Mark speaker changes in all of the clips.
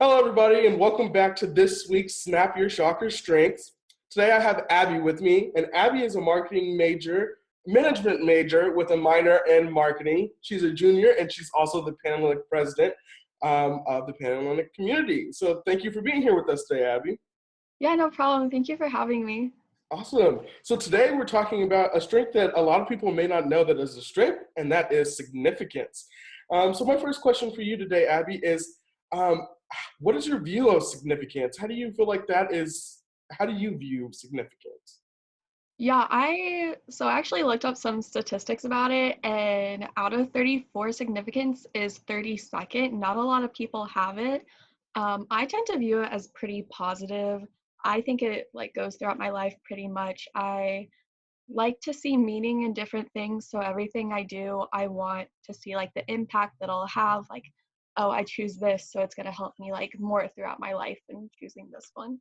Speaker 1: Hello, everybody, and welcome back to this week's Snap Your Shocker Strengths. Today I have Abbi with me, and Abbi is a management major with a minor in marketing. She's a junior, and she's also the Panhellenic President of the Panhellenic community. So thank you for being here with us today, Abbi.
Speaker 2: Yeah, no problem. Thank you for having me.
Speaker 1: Awesome. So today we're talking about a strength that a lot of people may not know that is a strength, and that is significance. So my first question for you today, Abbi, is what is your view of significance? How do you feel like how do you view significance?
Speaker 2: Yeah, I actually looked up some statistics about it, and out of 34, significance is 32nd. Not a lot of people have it. I tend to view it as pretty positive. I think it goes throughout my life pretty much. I like to see meaning in different things, so everything I do, I want to see the impact that I'll have. Oh, I choose this, so it's gonna help me more throughout my life than choosing this one.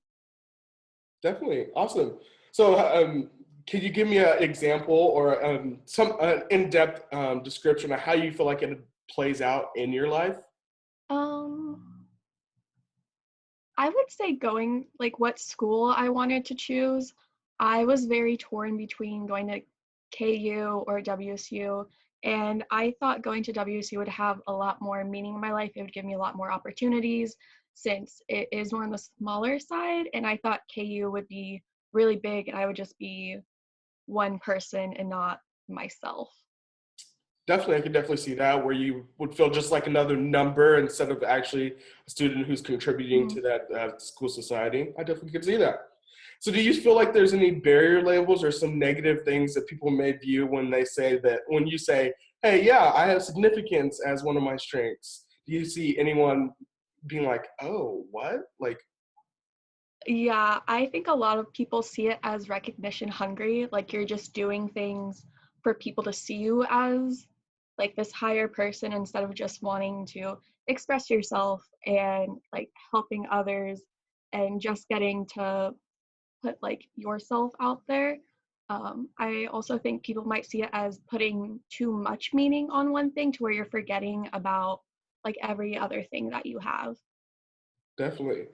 Speaker 1: Definitely. Awesome. So can you give me an example or some in-depth description of how you feel like it plays out in your life?
Speaker 2: Um, I would say going what school I wanted to choose. I was very torn between going to KU or WSU, and I thought going to WSU would have a lot more meaning in my life. It would give me a lot more opportunities since it is more on the smaller side, and I thought KU would be really big and I would just be one person and not myself.
Speaker 1: Definitely, I could definitely see that where you would feel just like another number instead of actually a student who's contributing
Speaker 2: Mhm.
Speaker 1: to that school society. I definitely could see that. So do you feel like there's any barrier labels or some negative things that people may view when when you say, hey, yeah, I have significance as one of my strengths? Do you see anyone being like, oh, what?
Speaker 2: Yeah, I think a lot of people see it as recognition hungry, like you're just doing things for people to see you as this higher person instead of just wanting to express yourself and helping others and just getting to put yourself out there. I also think people might see it as putting too much meaning on one thing to where you're forgetting about every other thing that you have.
Speaker 1: Definitely.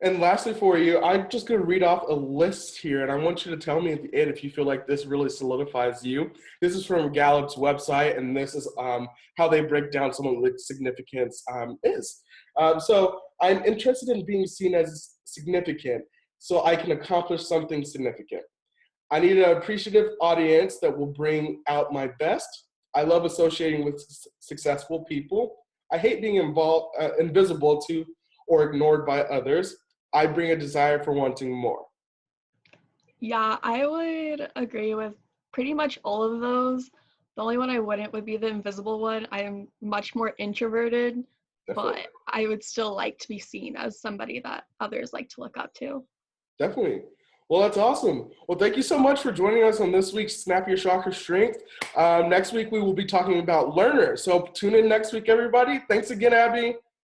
Speaker 1: And lastly for you, I'm just going to read off a list here, and I want you to tell me at the end if you feel like this really solidifies you. This is from Gallup's website, and this is how they break down some of the significance is. So I'm interested in being seen as significant so I can accomplish something significant. I need an appreciative audience that will bring out my best. I love associating with successful people. I hate being invisible to or ignored by others. I bring a desire for wanting more.
Speaker 2: Yeah, I would agree with pretty much all of those. The only one I wouldn't would be the invisible one. I am much more introverted,
Speaker 1: Definitely.
Speaker 2: but I would still like to be seen as somebody that others like to look up to.
Speaker 1: Definitely. Well, that's awesome. Well, thank you so much for joining us on this week's Snap Your Shocker Strength. Next week, we will be talking about learners. So tune in next week, everybody. Thanks again, Abbi.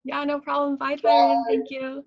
Speaker 2: Yeah, no problem. Bye, Tyron.
Speaker 1: Bye.
Speaker 2: Thank you.